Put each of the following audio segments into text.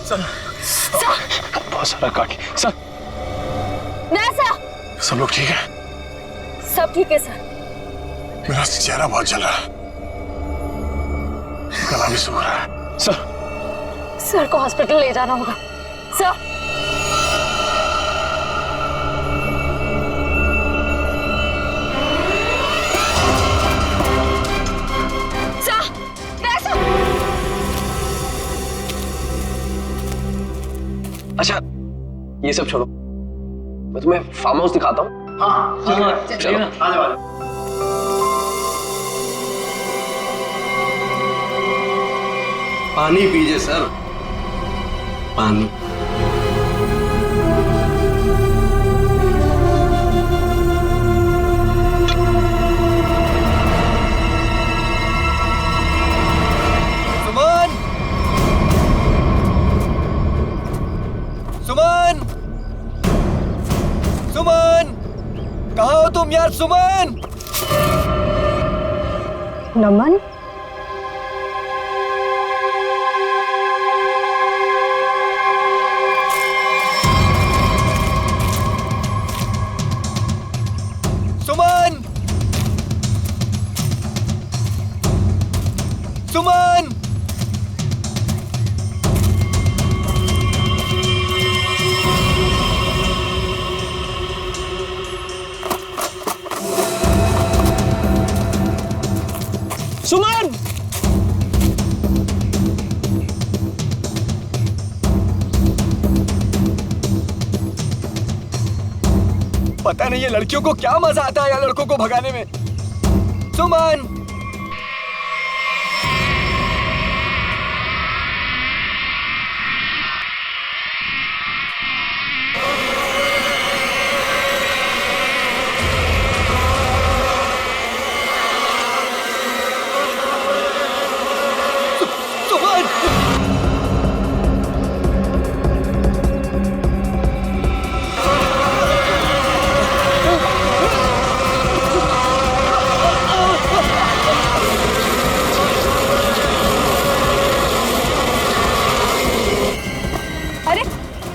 Sir बहुत सारा काटी सर। सर सब लोग ठीक है? सब ठीक है सर। मेरा चेहरा बहुत जल रहा है, गला भी सूख रहा है। सर को हॉस्पिटल ले जाना होगा सर। अच्छा ये सब छोड़ो, मैं तुम्हें फार्म हाउस दिखाता हूँ। हाँ चलो ना, आ जाओ। पानी पीजिए सर, पानी। सुमन, सुमन, कहाँ हो तुम यार? सुमन, नमन, सुमन, सुमन, सुमन, पता नहीं ये लड़कियों को क्या मजा आता है यार लड़कों को भगाने में। सुमन,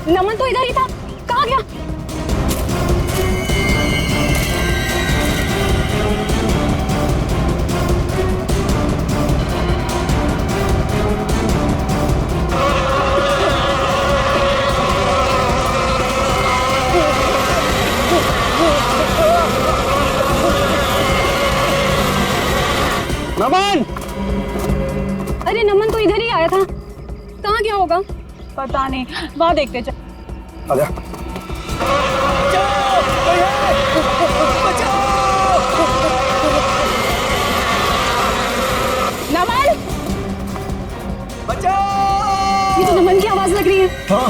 नमन तो इधर ही था, कहाँ गया? नमन! अरे नमन तो इधर ही आया था, कहाँ गया होगा? पता नहीं, वहां देखते चल। आजा। नमन! बचाओ! ये तो नमन की आवाज लग रही है। हाँ।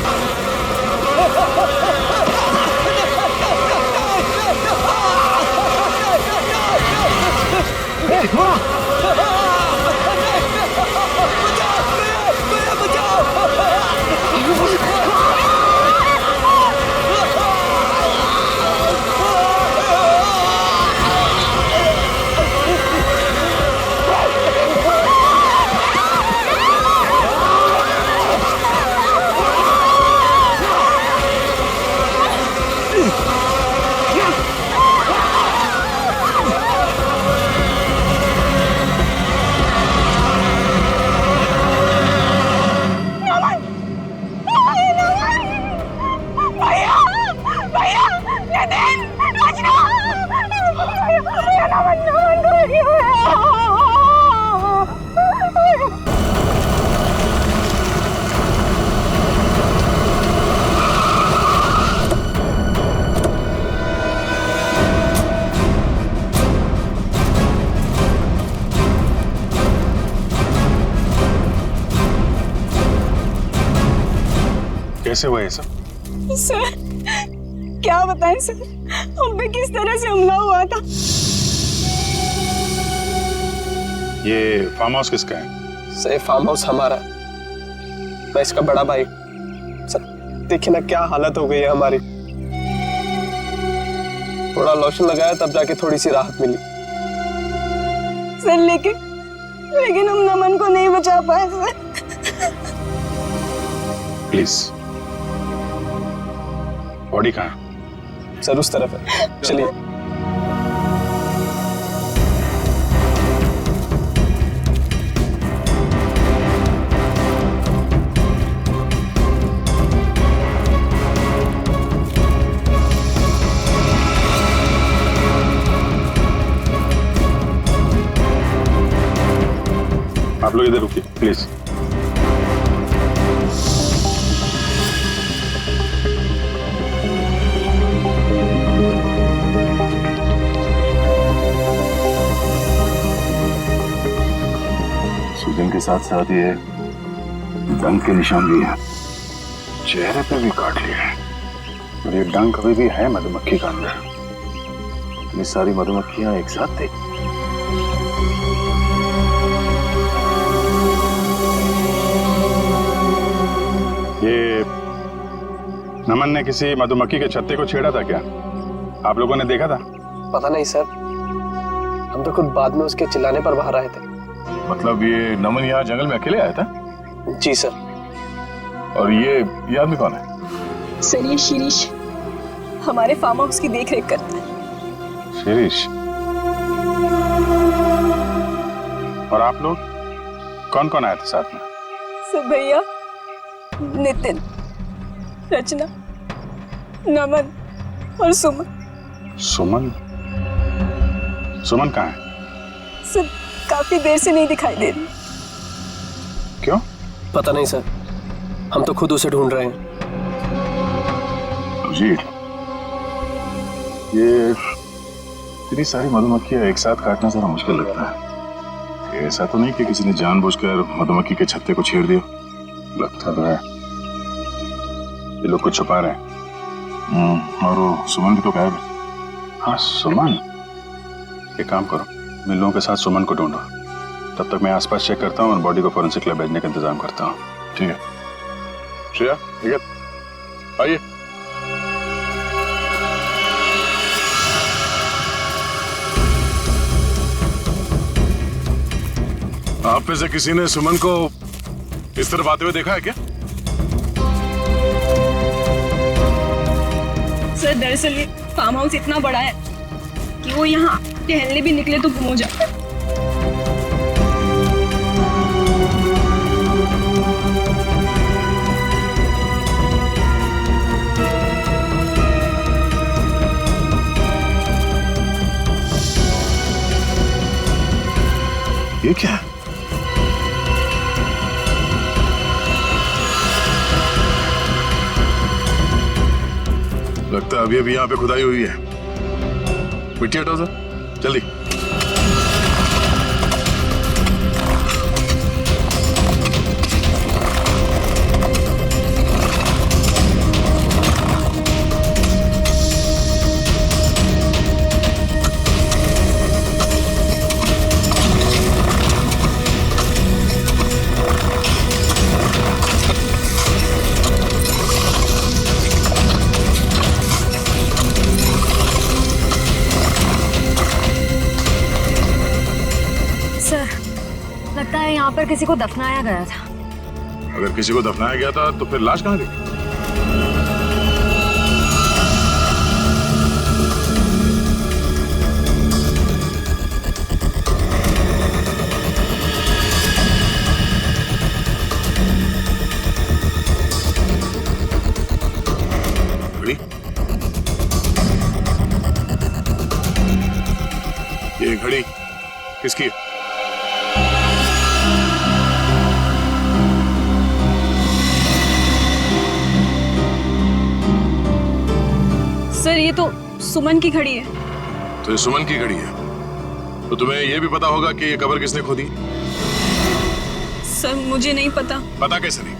कैसे हुआ ये सब? सर क्या बताएं सर, हम पे किस तरह से हमला हुआ था। ये फार्म हाउस किसका है? सर फार्म हाउस हमारा है, मैं इसका बड़ा भाई। सर देखिए ना क्या हालत हो गई है हमारी, थोड़ा लोशन लगाया तब जाके थोड़ी सी राहत मिली। सर लेकिन हम नमन को नहीं बचा पाए सर। प्लीज। बॉडी कहाँ है? सर उस तरफ है, चलिए। आप लोग इधर रुकिए प्लीज। सूजन के साथ साथ ये डंक के निशान भी है, चेहरे पे भी काट लिया है, और ये डंक अभी भी है मधुमक्खी का अंदर। ये सारी मधुमक्खियां एक साथ थी। ये नमन ने किसी मधुमक्खी के छत्ते को छेड़ा था क्या? आप लोगों ने देखा था? पता नहीं सर, हम तो खुद बाद में उसके चिल्लाने पर बाहर आए थे। मतलब ये नमन यहाँ जंगल में अकेले आया था? जी सर। और ये आदमी कौन है? सर ये शिरीष हमारे फार्म हाउस की देख रेख करता है। शिरीष? और आप लोग कौन कौन आए थे साथ में? सर भैया, नितिन, रचना, नमन और सुमन। सुमन? सुमन कहाँ है? सर काफी देर से नहीं दिखाई दे रही। क्यों? पता नहीं सर, हम तो खुद उसे ढूंढ रहे हैं। जी, ये इतनी सारी मधुमक्खियां एक साथ काटना जरा मुश्किल लगता है। ऐसा तो नहीं कि किसी ने जानबूझकर मधुमक्खी के छत्ते को छेड़ दिया? लगता तो है ये लोग कुछ छुपा रहे हैं। और वो सुमन भी तो गायब है। हाँ सुमन, एक काम करो, मैं लोगों के साथ सुमन को ढूंढो, तब तक मैं आसपास चेक करता हूँ और बॉडी को फोरेंसिक लैब भेजने का इंतजाम करता हूँ। ठीक है श्रेया, ठीक है, आइए। आप में से किसी ने सुमन को इस तरफ आते हुए देखा है क्या? सर दरअसल ये फार्म हाउस इतना बड़ा है कि वो यहाँ टहलने भी निकले तो गुम हो जाता है। ये क्या है? लगता है अभी अभी यहाँ पे खुदाई हुई है। मिट्टी हटाओ सर, जल्दी। लगता है यहाँ पर किसी को दफनाया गया था। अगर किसी को दफनाया गया था तो फिर लाश कहाँ गई? घड़ी? ये घड़ी किसकी है? सर ये तो सुमन की घड़ी है। तो ये सुमन की घड़ी है, तो तुम्हें ये भी पता होगा कि ये कब्र किसने खोदी? सर मुझे नहीं पता। पता कैसे नहीं?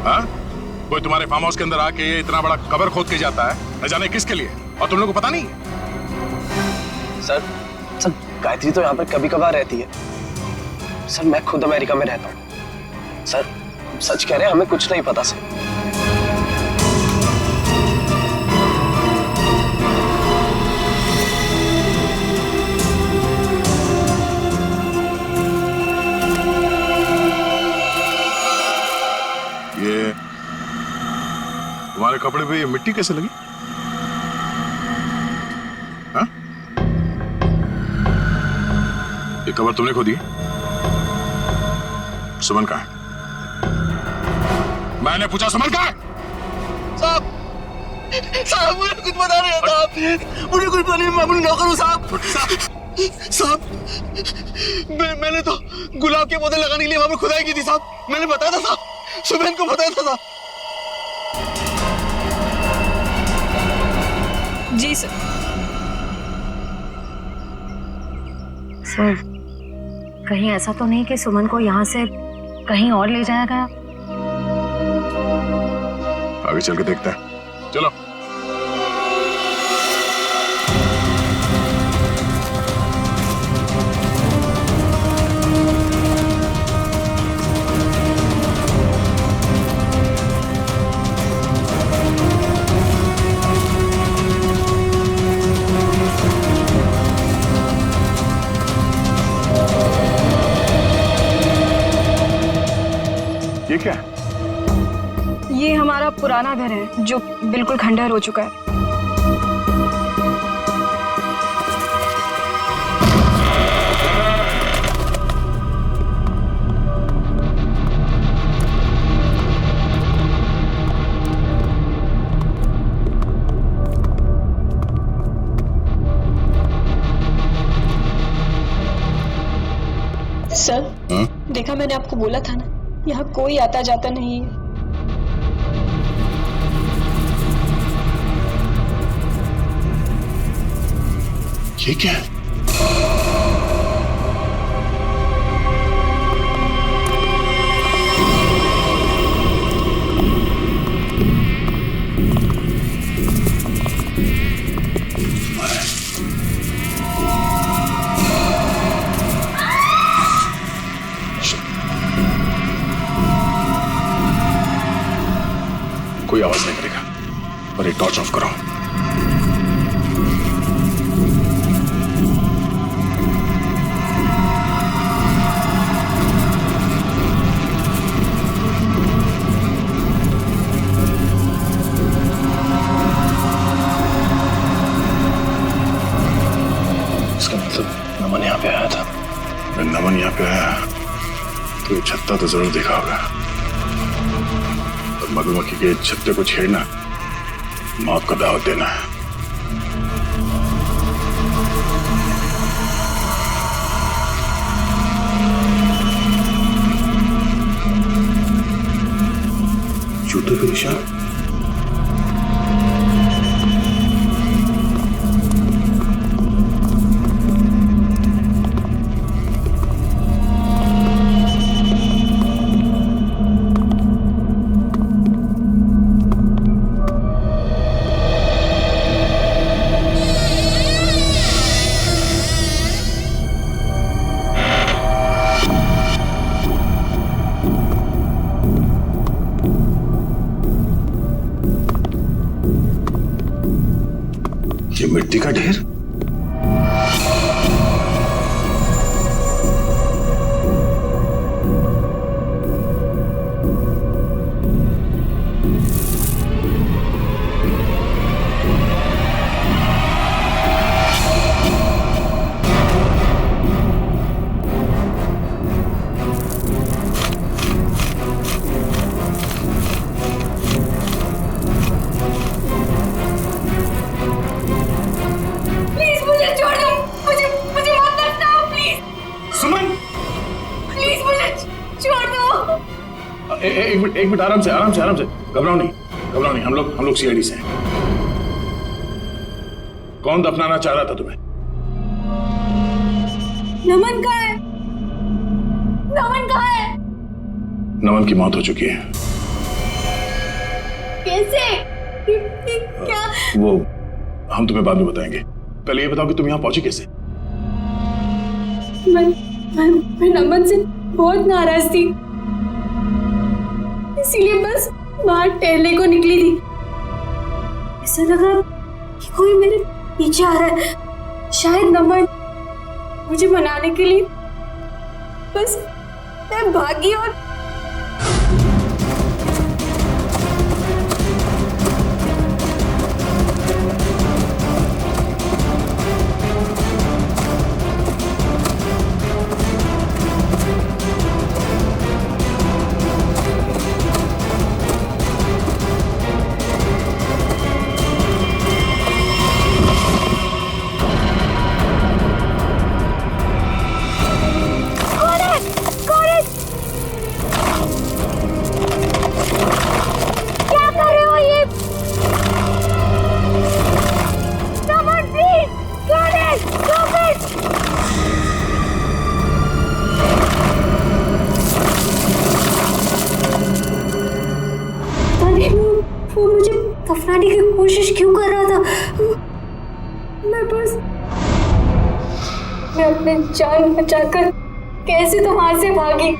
हाँ? कोई तुम्हारे फार्म हाउस के अंदर आके ये इतना बड़ा कब्र खोद के जाता है, न जाने किसके लिए, और तुम लोगों को पता नहीं? सर गायत्री तो यहाँ पर कभी कभार रहती है। सर मैं खुद अमेरिका में रहता हूँ। सर सच कह रहे हैं, हमें कुछ नहीं पता सर। तुम्हारे कपड़े पे ये मिट्टी कैसे लगी? हाँ? ये कबर तुमने खोदी? सुमन कहाँ है? मैंने पूछा सुमन कहाँ है? साहब साहब मुझे कुछ पता नहीं आता। मुझे कुछ पता नहीं, मैं अपनी नौकर हूँ साहब। साहब मैंने तो गुलाब के पौधे लगाने के लिए वहां पर खुदाई की थी साहब। मैंने बताया था साहब, सुबह को बताया था साहब। जी सर। सर, कहीं ऐसा तो नहीं कि सुमन को यहाँ से कहीं और ले जाया गया? आगे चल के देखते हैं, चलो। ये क्या है? ये हमारा पुराना घर है जो बिल्कुल खंडहर हो चुका है। सर, देखा मैंने आपको बोला था ना, यहाँ कोई आता जाता नहीं है। ये क्या है? कोई आवाज नहीं करेगा, पर ये टॉर्च ऑफ करो। इसका मतलब नमन यहाँ पे आया था। अगर नमन यहाँ पे आया तो ये छत्ता तो जरूर देखा होगा। और मधुमक्खी के छत्ते को छेड़ना मौत का दावत देना है। जूते के निशान। ये मिट्टी का ढेर। एक मिनट आराम से घबराओ नहीं। हम लोग सीआईडी से हैं। कौन दफनाना चाह रहा था तुम्हें? नमन कहाँ है? नमन कहाँ है? नमन की मौत हो चुकी है। कैसे? क्या? वो हम तुम्हें बाद में बताएंगे। पहले ये बताओ कि तुम यहाँ पहुंची कैसे? मैं नमन से बहुत नाराज थी, इसीलिए बस बाहर टहलने को निकली थी। ऐसा लगा कि कोई मेरे पीछे आ रहा है। शायद नमन मुझे मनाने के लिए बस मैं भागी और वो मुझे दफनाने की कोशिश क्यों कर रहा था? मैं अपने जान बचाकर कैसे तो वहां से भागी।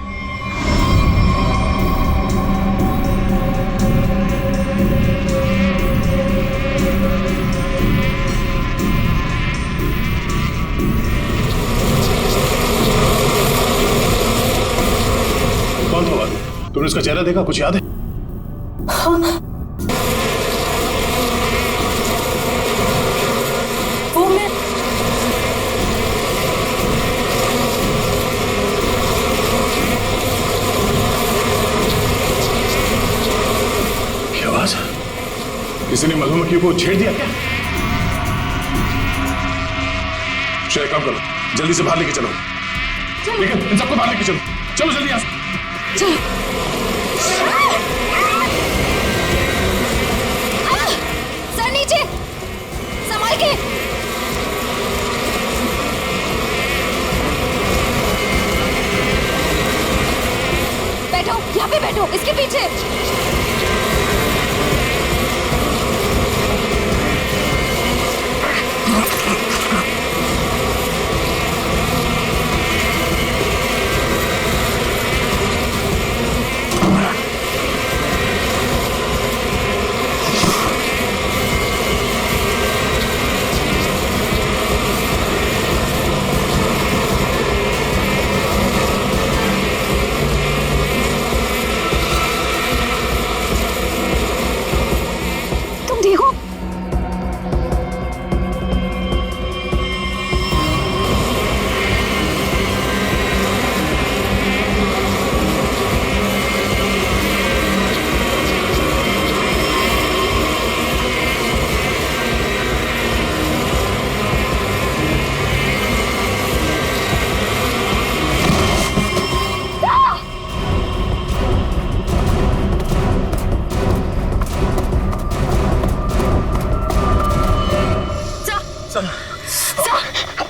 कौन था आदमी? तुमने उसका चेहरा देखा? कुछ याद है? हाँ, वो मैं क्या आवाज? किसी ने मधुमक्खी को छेड़ दिया क्या? श्रेया, काम करो, जल्दी से बाहर लेके चलो। लेकिन इन सबको बाहर लेके चलो। चलो जल्दी यहाँ से। सर नीचे, संभाल के। बैठो, यहाँ पे बैठो, इसके पीछे।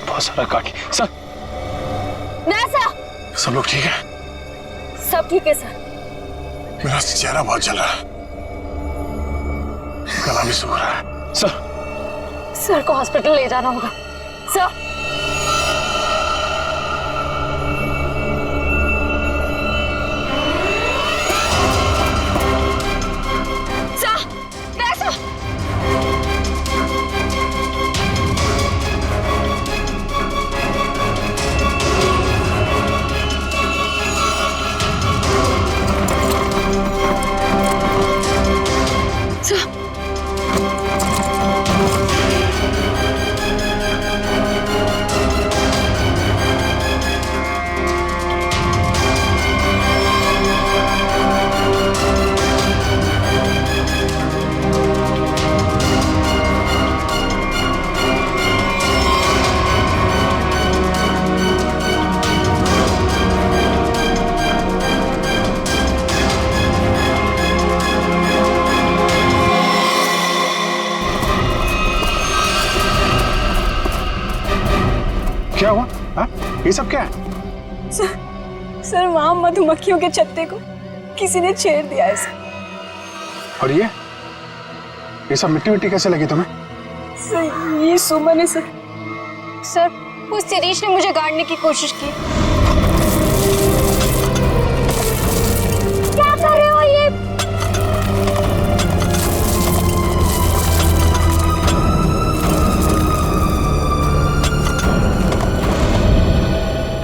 बहुत सारा काट सर। सब लोग ठीक है? सब ठीक है सर। मेरा चेहरा बहुत जल रहा है, गला भी सूख रहा है। सर को हॉस्पिटल ले जाना होगा। सर क्या हुआ? हाँ? ये सब क्या है? सर वहां मधुमक्खियों के छत्ते को किसी ने छेड़ दिया है सर। और ये सब मिट्टी मिट्टी कैसे लगी तुम्हें? सर ये सुमन है सर। सर उस शिरीष ने मुझे गाड़ने की कोशिश की। क्या कर रहे हो ये?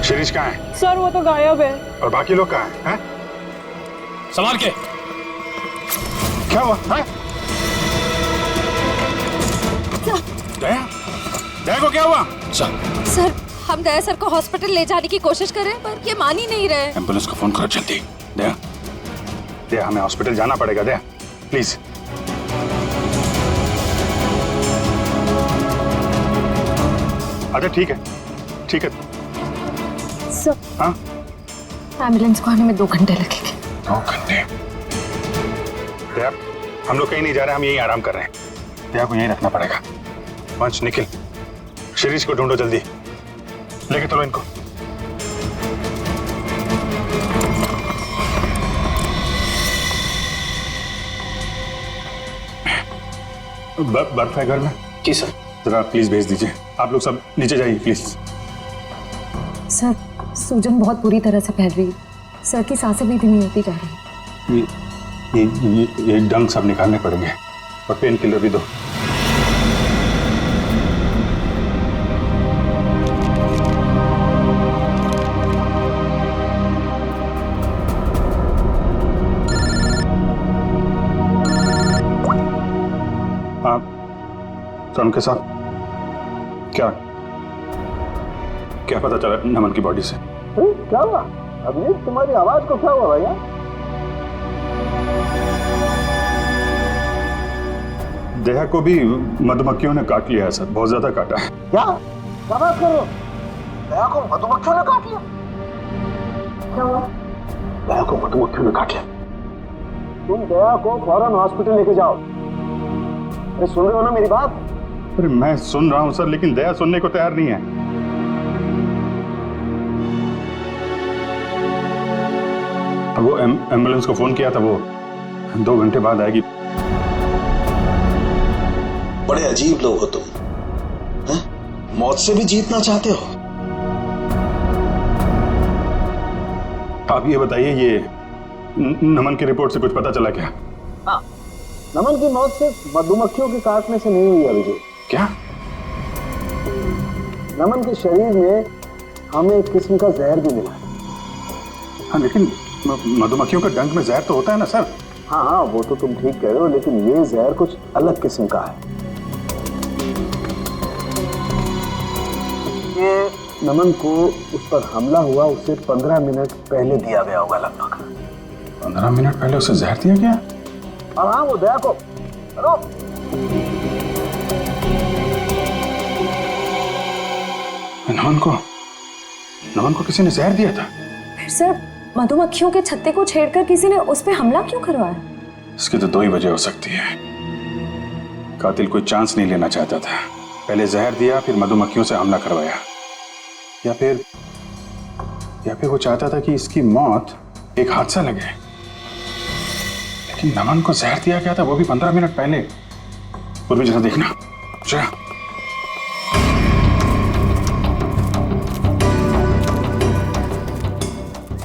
शिरीष कहाँ है? सर वो तो गायब है। और बाकी लोग कहाँ हैं? संभाल के। क्या हुआ? है? दया? दया को क्या हुआ? सर हम दया सर को हॉस्पिटल ले जाने की कोशिश कर रहे हैं पर ये मान ही नहीं रहे। एम्बुलेंस को फोन करो जल्दी। दया, दया हमें हॉस्पिटल जाना पड़ेगा। दया प्लीज। अच्छा ठीक है, ठीक है। सर हाँ? एम्बुलेंस को आने में 2 घंटे लगेंगे। 2 घंटे? दया हम लोग कहीं नहीं जा रहे, हम यहीं आराम कर रहे हैं। दया को यहीं रखना पड़ेगा। वंश, निखिल, शिरीष को ढूंढो जल्दी, लेके चलो इनको। बर्फ है घर में? जी सर। जरा प्लीज भेज दीजिए। आप लोग सब नीचे जाइए प्लीज। सर सूजन बहुत बुरी तरह से फैल रही है। सर की सांसें भी धीमी होती जा रही है। ये डंक सब निकालने पड़ेंगे और पेन किलर भी दो। आप सर के साथ क्या क्या पता चला नमन की बॉडी से? क्या हुआ अभी? तुम्हारी आवाज को क्या हुआ भैया? दया को भी मधुमक्खियों ने काट लिया है सर, बहुत ज्यादा काटा है। क्या बात कर रहे हो? दया को मधुमक्खियों ने काट लिया? क्या हुआ? दया को मधुमक्खियों ने काट लिया। तुम दया को फौरन हॉस्पिटल लेके जाओ। अरे सुन रहे हो ना मेरी बात? अरे मैं सुन रहा हूं सर, लेकिन दया सुनने को तैयार नहीं है। वो एम्बुलेंस को फोन किया था, वो 2 घंटे बाद आएगी। बड़े अजीब लोग हो तुम, हैं? मौत से भी जीतना चाहते हो। आप ये बताइए, ये नमन की रिपोर्ट से कुछ पता चला क्या? नमन की मौत सिर्फ मधुमक्खियों के काटने से नहीं हुई अभिजीत। क्या? नमन के शरीर में हमें एक किस्म का जहर भी मिला। हाँ, लेकिन मधुमक्खियों का डंक में जहर तो होता है ना सर? हाँ, वो तो तुम ठीक कह रहे हो, लेकिन ये जहर कुछ अलग किस्म का है। ये नमन को उस पर हमला हुआ उससे 15 मिनट पहले दिया गया होगा लगभग। 15 मिनट पहले उसे जहर दिया गया? और हाँ, वो दया को हेलो, नमन को किसी ने जहर दिया था? फिर सर मधुमक्खियों के छत्ते को छेड़कर किसी ने उस पर हमला क्यों करवाया? इसकी तो 2 ही वजह हो सकती है। कातिल कोई चांस नहीं लेना चाहता था, पहले जहर दिया फिर मधुमक्खियों से हमला करवाया, या फिर वो चाहता था कि इसकी मौत एक हादसा लगे। लेकिन नमन को जहर दिया गया था, वो भी 15 मिनट पहले। पूर्वी जरा देखना जरा।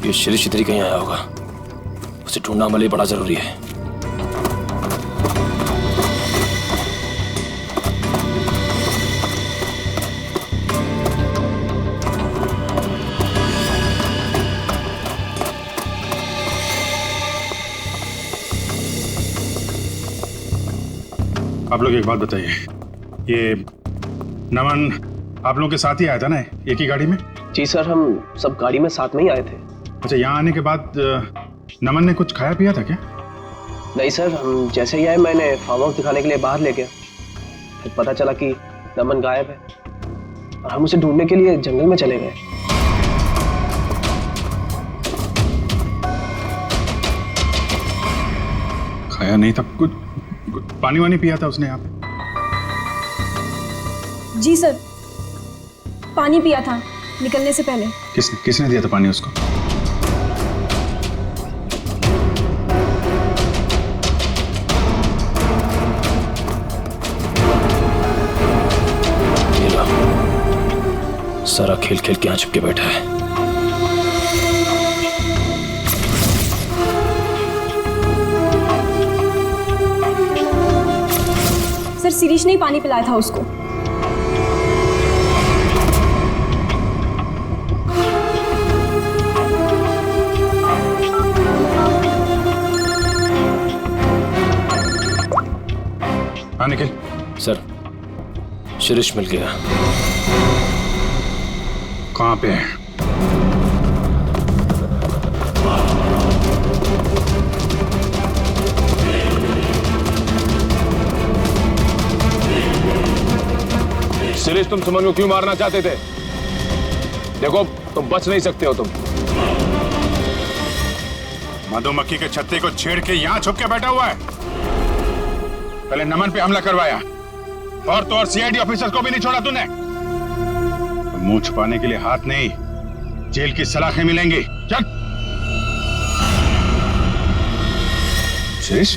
ये शिरीष इधर ही कहीं आया होगा, उसे ढूंढना हमारे लिए बड़ा जरूरी है। आप लोग एक बात बताइए, ये नमन आप लोगों के साथ ही आया था ना, एक ही गाड़ी में? जी सर, हम सब गाड़ी में साथ में ही आए थे। अच्छा, यहाँ आने के बाद नमन ने कुछ खाया पिया था क्या? नहीं सर, हम जैसे ही आए मैंने फार्म हाउस दिखाने के लिए बाहर ले गया, फिर पता चला कि नमन गायब है और हम उसे ढूंढने के लिए जंगल में चले गए। खाया नहीं था कुछ पानी वानी पिया था उसने यहाँ पे? जी सर, पानी पिया था निकलने से पहले। किसने दिया था पानी उसको? सारा खेल खेल के यहाँ चिपके बैठा है। सर शिरीष ने ही पानी पिलाया था उसको। हाँ निखिल। सर शिरीष मिल गया। कहाँ पे है? शिरीष, तुम सुमन को क्यों मारना चाहते थे? देखो तुम बच नहीं सकते हो। तुम मधुमक्खी के छत्ते को छेड़ के यहाँ छुप के बैठा हुआ है। पहले नमन पे हमला करवाया और तो और सीआईडी ऑफिसर्स को भी नहीं छोड़ा तूने। तो मुंह छुपाने के लिए हाथ नहीं, जेल की सलाखें मिलेंगी। चल शिरीष,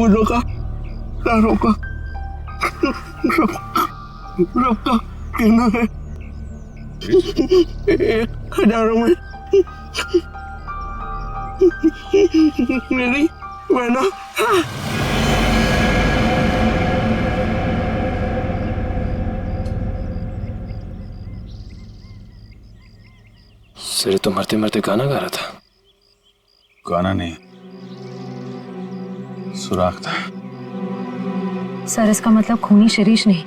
वो रोका ना रोका रोका कहना है 1000 में मेरी बहना सिरे तो मरते मरते गाना गा रहा था। गाना नहीं, सुराग था। सर इसका मतलब खूनी शिरीष नहीं,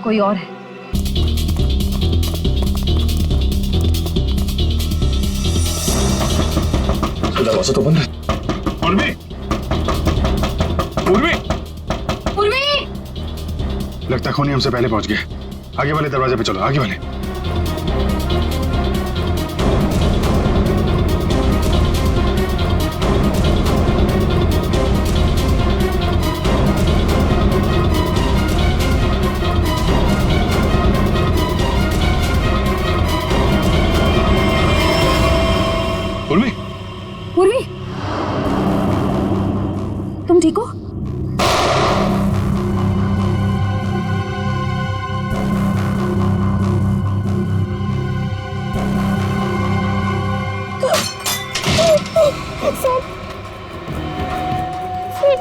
कोई और है। दरवाजा तो बंद है। उर्वी, उर्वी, उर्वी! लगता है खूनी हमसे पहले पहुंच गए। आगे वाले दरवाजे पे चलो, आगे वाले। उर्वी, उर्वी, तुम ठीक हो?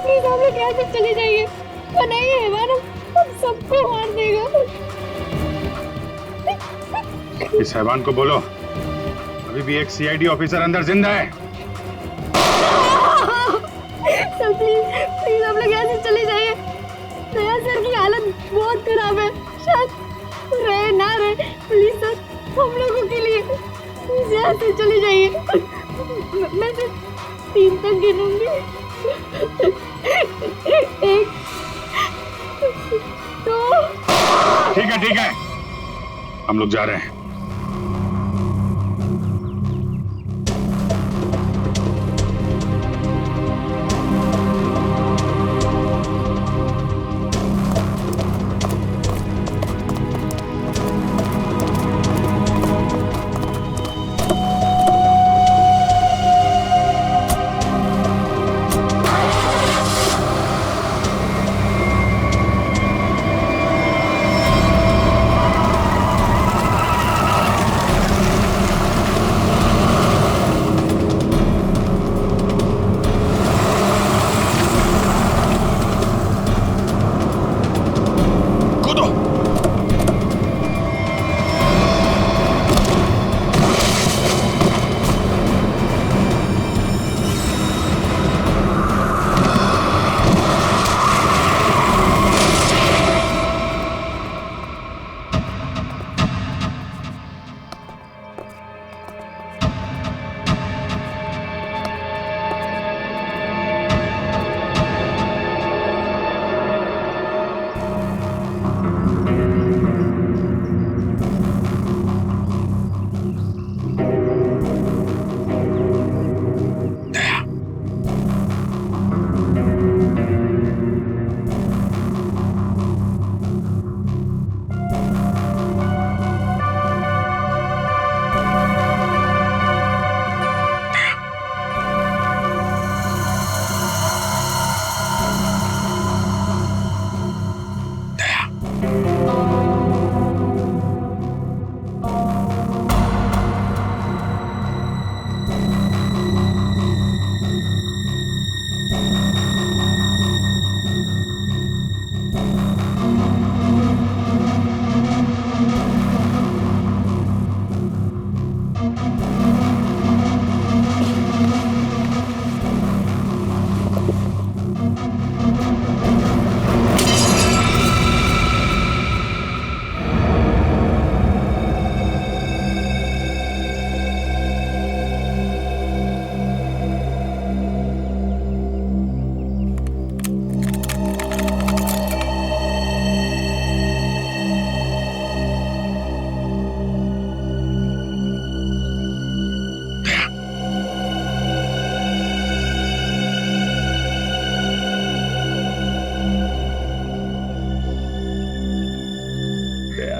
प्लीज हम लोग यहाँ से चले जाइए, वरना ये हैवान हम सबको मार देगा। इस हैवान को बोलो अभी भी एक सीआईडी ऑफिसर अंदर जिंदा है। सर प्लीज हम लोग यहाँ से चले जाइए। दया सर की हालत बहुत खराब है, शायद रहे ना रहे। प्लीज सर हम लोगों के लिए प्लीज यहाँ से चले जाइए। मैं सिर्फ 3 तक गिनूंगी। 1 2। ठीक है, हम लोग जा रहे हैं।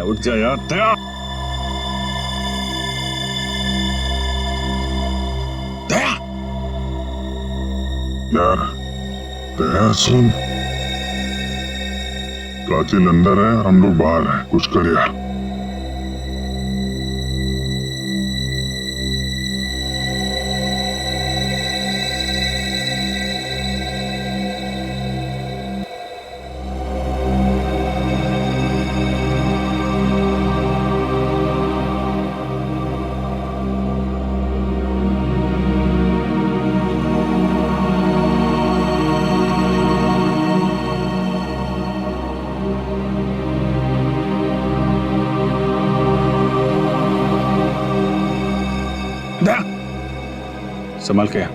उठ जा यार, दया दया यार, तैयार सुन, कातिल अंदर है और हम लोग बाहर हैं, कुछ कर यार। संभल के।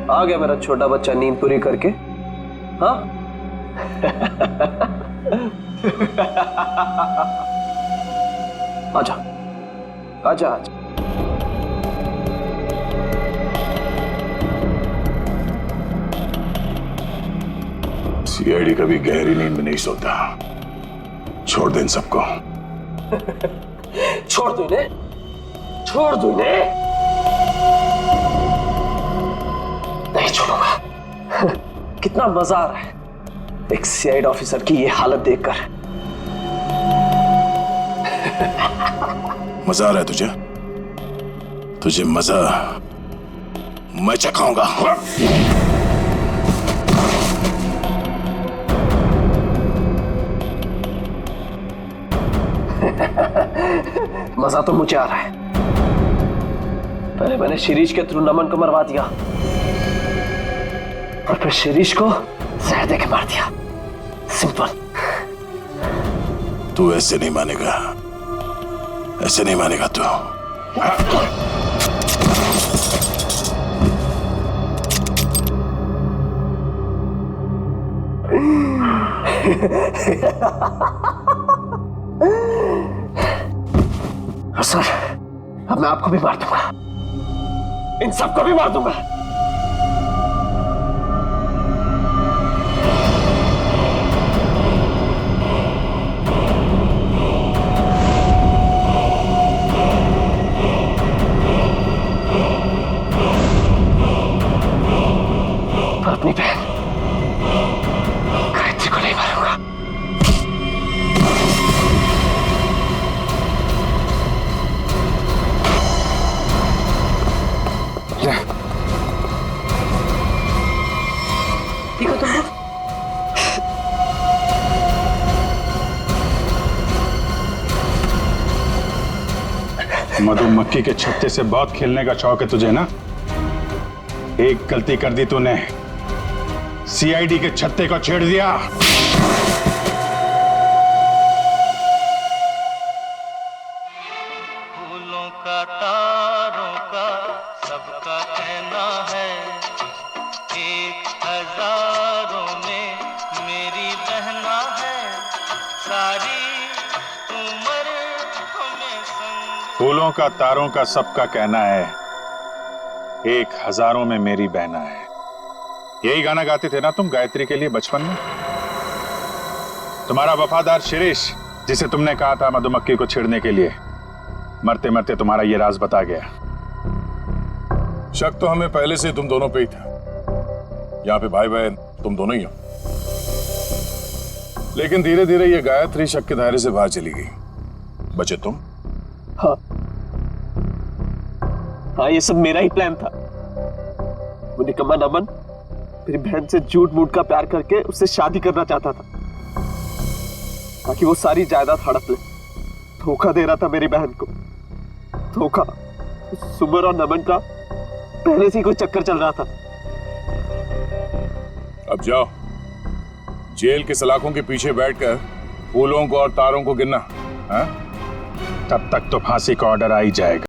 आ गया मेरा छोटा बच्चा नींद पूरी करके। हाँ आजा आजा आजा। सीआईडी कभी गहरी नींद में नहीं सोता। छोड़ दे इन सबको। छोड़ दो इन्हें, छोड़ दो इन्हें। नहीं छोड़ूंगा। कितना मजा आ रहा है एक सीआईडी ऑफिसर की ये हालत देखकर। मजा आ रहा है तुझे? तुझे मजा मैं चखाऊंगा। मजा तो मुझे आ रहा है। पहले मैंने शिरीष के थ्रू नमन को मरवा दिया और फिर शिरीष को जहर देके मार दिया। सिंपल। तू ऐसे नहीं मानेगा, ऐसे नहीं मानेगा तू। सर अब मैं आपको भी मार दूंगा, इन सबको भी मार दूंगा। पर अपनी बहन गायत्री को नहीं मारूंगा। ठीक हो तुम लोग? मधुमक्खी के छत्ते से बहुत खेलने का शौक है तुझे ना? एक गलती कर दी तूने, सीआईडी के छत्ते को छेड़ दिया। फूलों का तारों का सबका कहना है, 1000 में मेरी बहना है, सारी उम्र हमें संग। फूलों का तारों का सबका कहना है, 1000 में मेरी बहना है। यही गाना गाते थे ना तुम गायत्री के लिए बचपन में? तुम्हारा वफादार शिरीष, जिसे तुमने कहा था मधुमक्खी को छेड़ने के लिए, मरते मरते तुम्हारा ये राज बता गया। शक तो हमें पहले से तुम दोनों पे ही था। यहाँ पे भाई बहन तुम दोनों ही हो। लेकिन धीरे धीरे ये गायत्री शक के दायरे से बाहर चली गई, बचे तुम। हाँ हाँ, ये सब मेरा ही प्लान था। वो निकम्मा नमन मेरी बहन से झूठ मूठ का प्यार करके उससे शादी करना चाहता था ताकि वो सारी जायदाद हड़प ले। धोखा दे रहा था मेरी बहन को। धोखा। सुमन और नमन का पहले से ही कोई चक्कर चल रहा था। अब जाओ, जेल के सलाखों के पीछे बैठकर फूलों को और तारों को गिनना। हाँ? तब तक तो फांसी का ऑर्डर आ ही जाएगा।